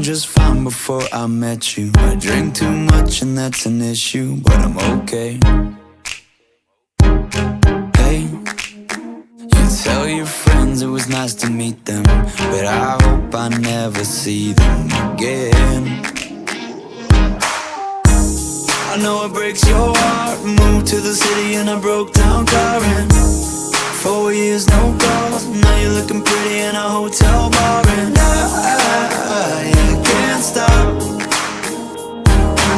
just fine before I met you. I drink too much and that's an issue, but I'm okay. Hey, you tell your friends it was nice to meet them, but I hope I never see them again. I know it breaks your heart. Moved to the city in a broke down car, and 4 years no calls. Now you're looking pretty in a hotel bar, and I can't stop.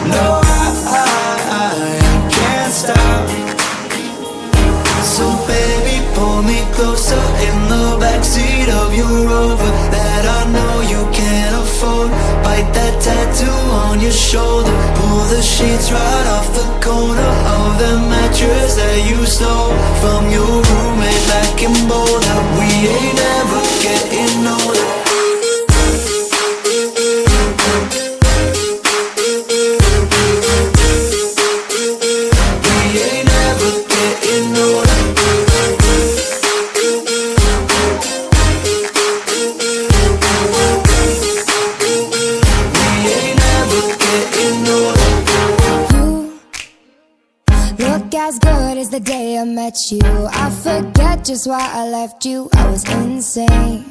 No, I can't stop. So baby, pull me closer in the backseat of your Rover that I know you can't afford. Bite that tattoo on your shoulder. Pull the sheets right off the corner of the mattress that you stole from your roommate back in Boulder. We ain't ever getting older. As good as the day I met you. I forget just why I left you. I was insane.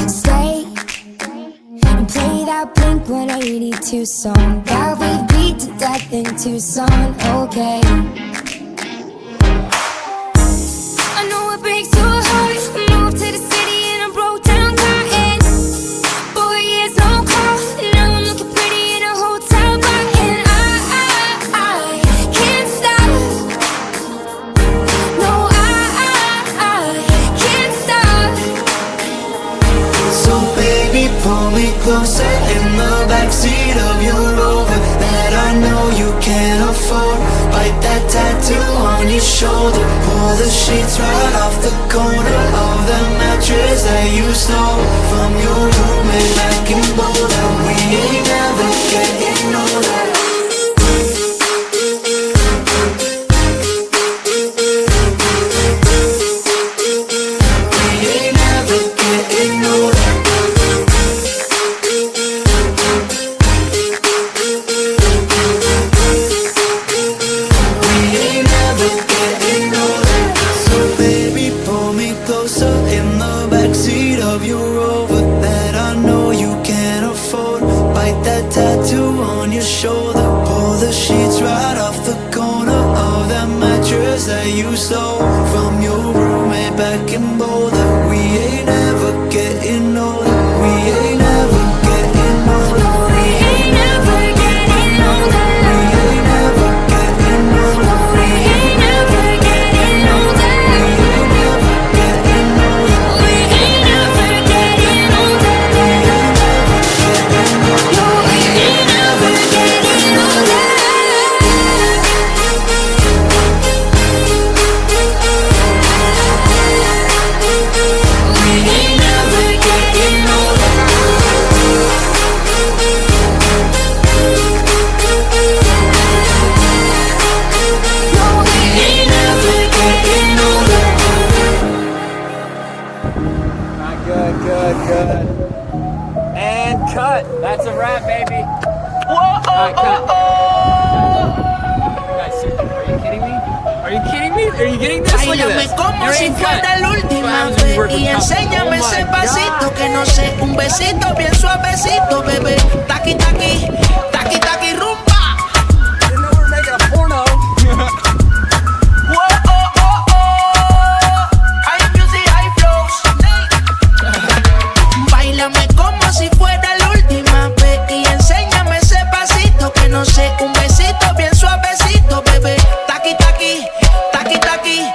Stay and play that Blink-182 song that we beat to death in Tucson. Okay, I know it breaks your heart. Moved to the city in a broke down car, and 4 years no call. Now I'm looking pretty in a hotel bar, and I can't stop. No, I can't stop. So baby, pull me closer in the backseat of your Rover that I know you can't afford. Bite that tattoo on your shoulder. Pull the sheets right off the corner of the mattress that you stole from your roommate back in Boulder. We ain't never getting older. That you stole from your roommate back in Boulder. We ain't ever getting older. We ain't ever getting older. We ain't never getting older. We ain't ever getting older. We ain't never getting older. We ain't never getting older. We ain't never getting older. No, we ain't never getting older. Good. And cut. That's a wrap, baby. Whoa! Right, cut. You guys, are you kidding me? Are you kidding me? Are you getting this? Look at Báilame this. como There si ain't fuera cut. la última That's why I was vez working y with enséñame Papa. ese Oh my pasito God. que no sé, un besito bien suavecito, bebé. Taqui taqui, taqui taqui rumba. You know we're making a porno. Whoa, oh, oh, oh. High music, high flows. Báilame como si fuera la última vez y enséñame ese pasito que no sé, un besito bien suavecito, bebé. Taqui taqui, taqui taqui,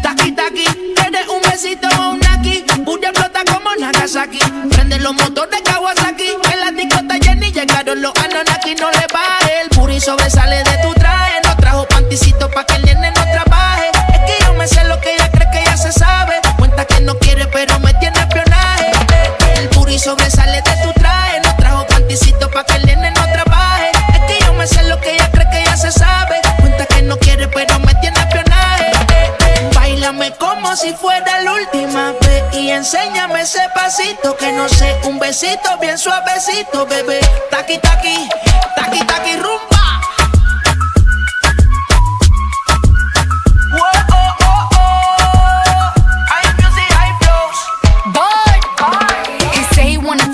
taqui taqui. Tienes un besito o un aquí, Bulla flota como Nagasaki. Prende los motores Kawasaki, en la discota Jenny llegaron los Anunnaki. No le baje, el puri sobresale de tu traje. No trajo panticito pa' que el nene no trabaje. Es que yo me sé lo que ella cree que ya se sabe. Cuenta que no quiere pero me tiene espionaje. El puri sobresale de tu traje. No trajo panticito pa' que el nene no trabaje. Es que yo me sé lo que ella cree que ya se sabe. Cuenta que no quiere pero me tiene espionaje. Báilame como si fuera la última vez y enséñame ese pasito que no sé, un besito besito bien suavecito, bebé. Taqui, taqui, taqui, taqui, rumba.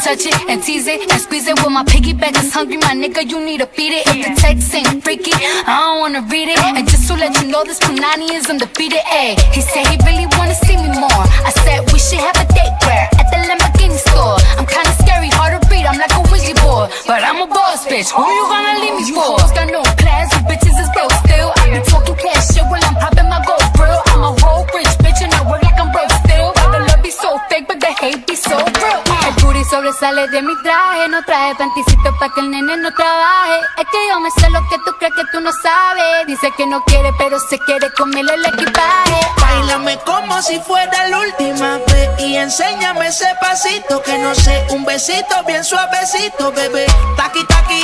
Touch it and tease it and squeeze it. With my piggyback is hungry, my nigga, you need to feed it. If the text ain't freaky, I don't wanna read it. And just to let you know, this Punani is undefeated. Ayy, he said he really wanna see me more. I said we should have a date where at the Lamborghini store. I'm kinda scary, hard to read, I'm like a Ouija board, but I'm a boss bitch. Who you gonna leave me for? You got no class, you bitches is broke still. I be talking cash shit while I'm popping my gold grill. I'm a whole rich bitch and I work like I'm broke still. But the love be so fake, but the hate be so real. El booty sobresale de mi traje, no traje panticito pa' que el nene no trabaje. Es que yo me sé lo que tú crees que tú no sabes. Dice que no quiere, pero se quiere comerle el equipaje. Báilame como si fuera la última vez y enséñame ese pasito que no sé, un besito bien suavecito, bebé. Taqui, taqui,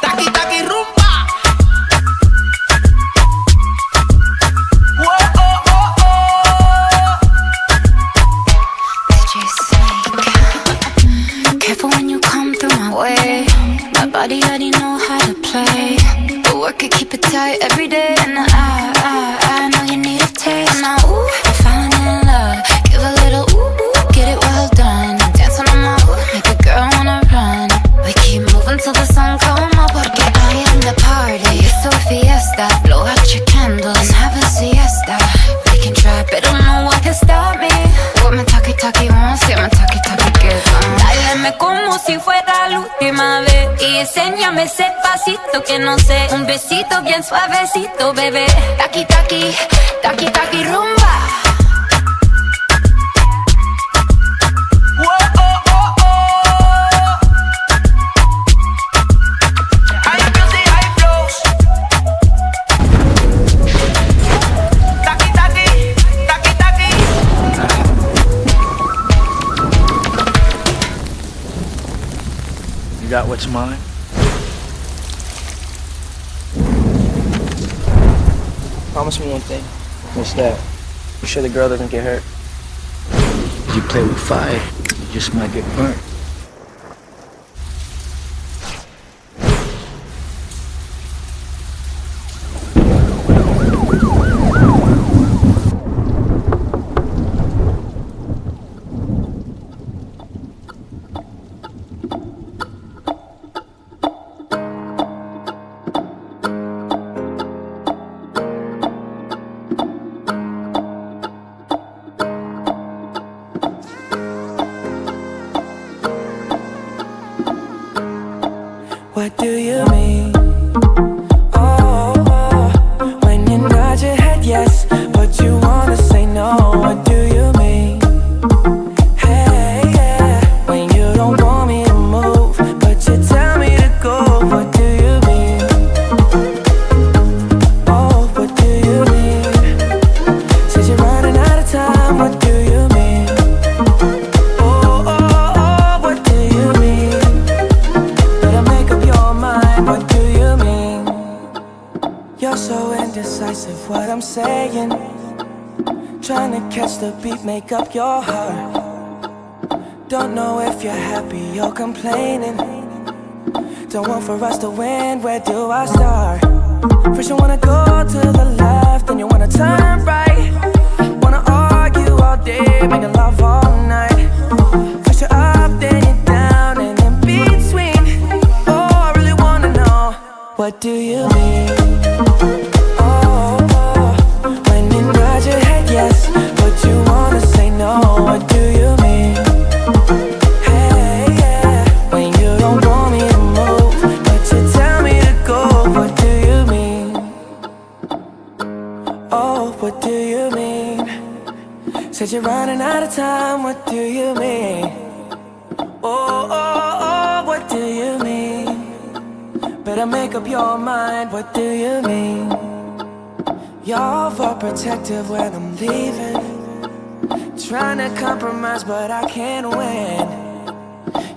taqui, taqui, rumba. Body already know how to play. The work it, keep it tight every day. And I know you need a taste. Now, ooh, I'm falling in love. Give a little ooh, get it well done. Dance on my ooh, make a girl wanna run. We keep moving till the sun come up. Porque I am the party. It's a fiesta. Blow out your candles and have a siesta. We can try, but don't know what can stop me. What my talkie wants, yeah, my talkie gets on. Báilame como si fuera la última vez y enséñame ese pasito que no sé, un besito bien suavecito, bebé. Taqui, taqui, taqui, taqui, rumba. You got what's mine? Promise me one thing. What's that? You sure the girl doesn't get hurt? If you play with fire, you just might get burnt. What do you mean? Oh, when you nod your head yes, but you wanna say no. What do you mean? Hey, yeah, when you don't want me to move, but you tell me to go. What do you mean? Oh, what do you mean? Said you're running out of time. What do you mean? Oh, what do you mean? What do you mean? You're so indecisive, what I'm saying. Trying to catch the beat, make up your heart. Don't know if you're happy or complaining. Don't want for us to win, where do I start? First you wanna go to the left, then you wanna turn right. Wanna argue all day, making love all night. First you're up, then you're down, and in between. What do you mean? Oh, when you nod your head yes, but you wanna say no. What do you mean? Hey, yeah, when you don't want me to move, but you tell me to go. What do you mean? Oh, what do you mean? Said you're running out of time. What do you mean? Oh, what do you mean? Better make up your mind, what do you mean? You're overprotective when I'm leaving. Trying to compromise, but I can't win.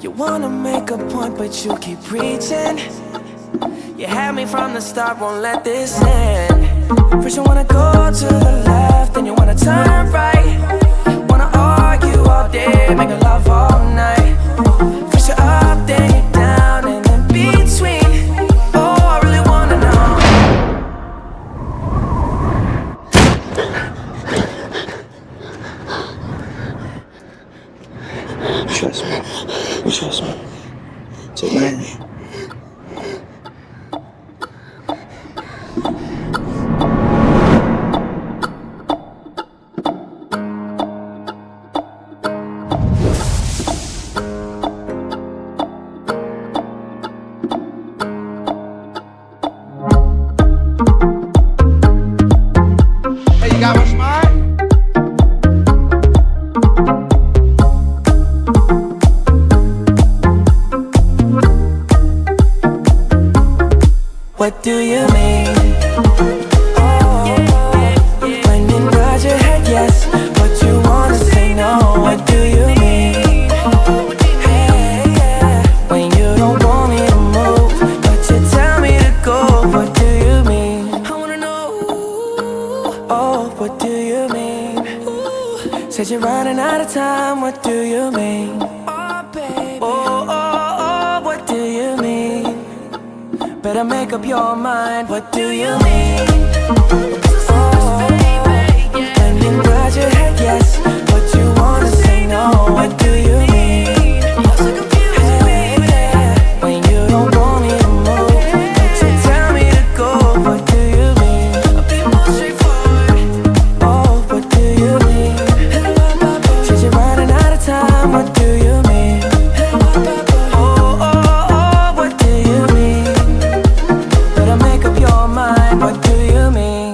You wanna make a point, but you keep preaching. You had me from the start, won't let this end. First you wanna go to the left, then you wanna turn right. Wanna argue all day, make love all night. First what do you mean? When you nod your head yes, but you wanna say no, what do you mean? When you don't want me to move, but you tell me to go, what do you mean? I wanna know, oh, what do you mean? Said you're running out of time, what do you mean? Oh, baby, oh, what do you mean? Better make up your mind, what do you mean? When you nod your head yes, but you wanna say no, what do you mean? When you don't want me to move, but you tell me to go, what do you mean? I'll be more straightforward. Oh, what do you mean? Said you're running out of time, what do you mean? Oh, what do you mean? Better make up your mind, what do you mean?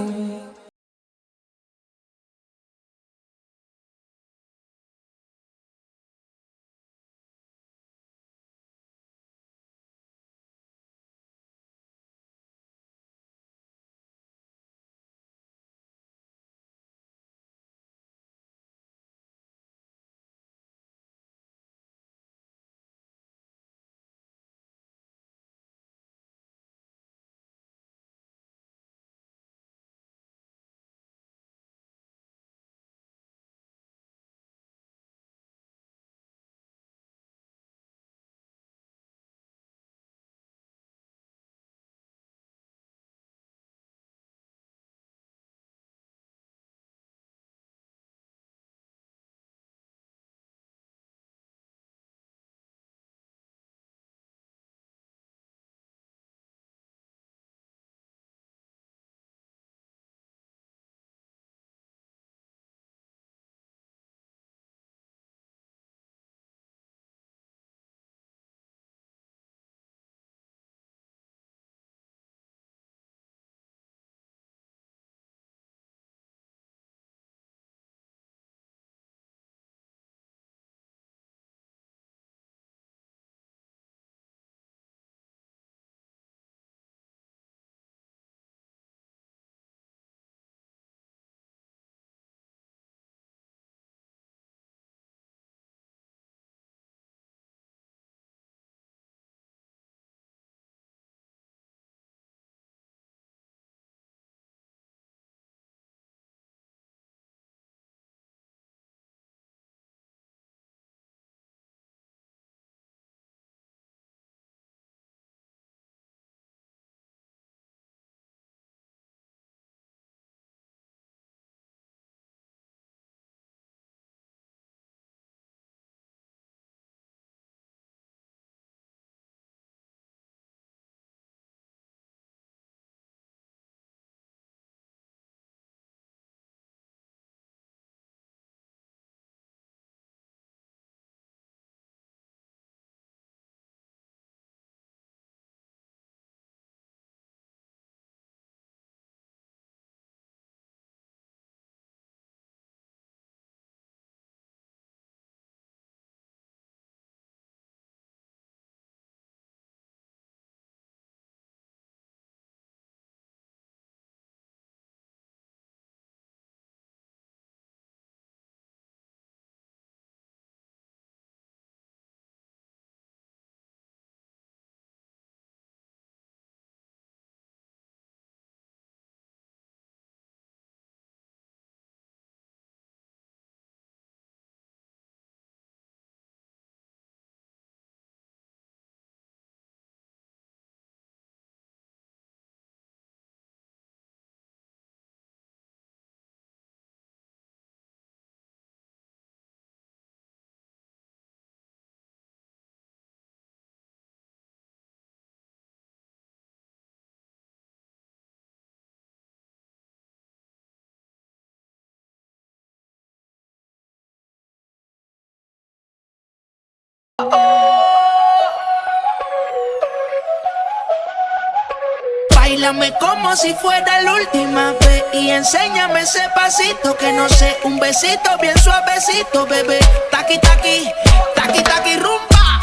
Báilame como si fuera la última vez y enséñame ese pasito que no sé, un besito bien suavecito, bebé. Taqui, taqui, taqui, taqui, rumba.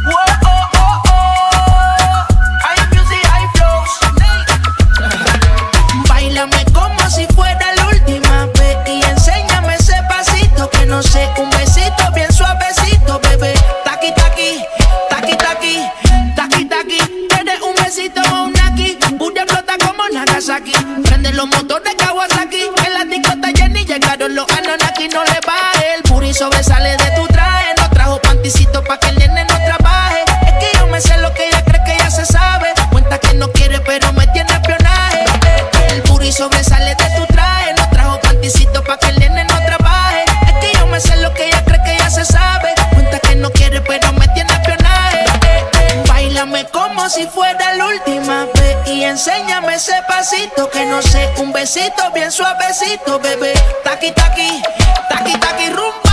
Oh, oh, oh, oh. si fuera la última vez. Y enséñame ese pasito que no sé, un besito bien suavecito, bebé. Taqui, taqui, taqui, taqui, rumba.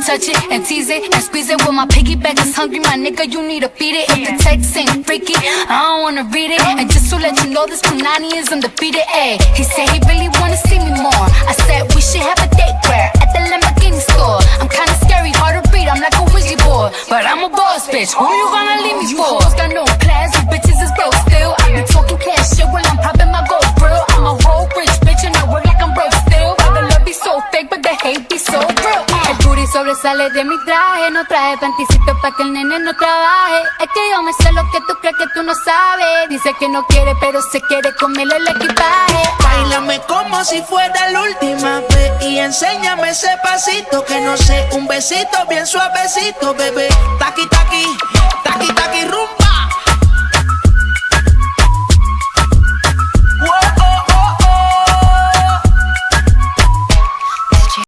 Touch it and tease it and squeeze it. When my piggyback is hungry, my nigga, you need to feed it. If the text ain't freaky, I don't wanna read it. And just to let you know, this Punani is undefeated. Ayy, he said he really wanna see me more. I said we should have a date where at the Lamborghini store. I'm kinda scary, hard to read, I'm like a Ouija board, but I'm a boss bitch. Who you gonna leave me for? Got no class, you bitches is broke still. I be talking cash shit while I'm popping my gold grill. I'm a whole rich bitch and I work like I'm broke still. But the love be so fake, but the hate be so real. El booty sobresale de mi traje, no traje panticito pa' que el nene no trabaje. Es que yo me sé lo que tú crees que tú no sabes. Dice que no quiere, pero se quiere comerle el equipaje. Báilame como si fuera la última vez. Y enséñame ese pasito que no sé, un besito bien suavecito, bebé. Taqui, taqui, taqui, taqui, rumba.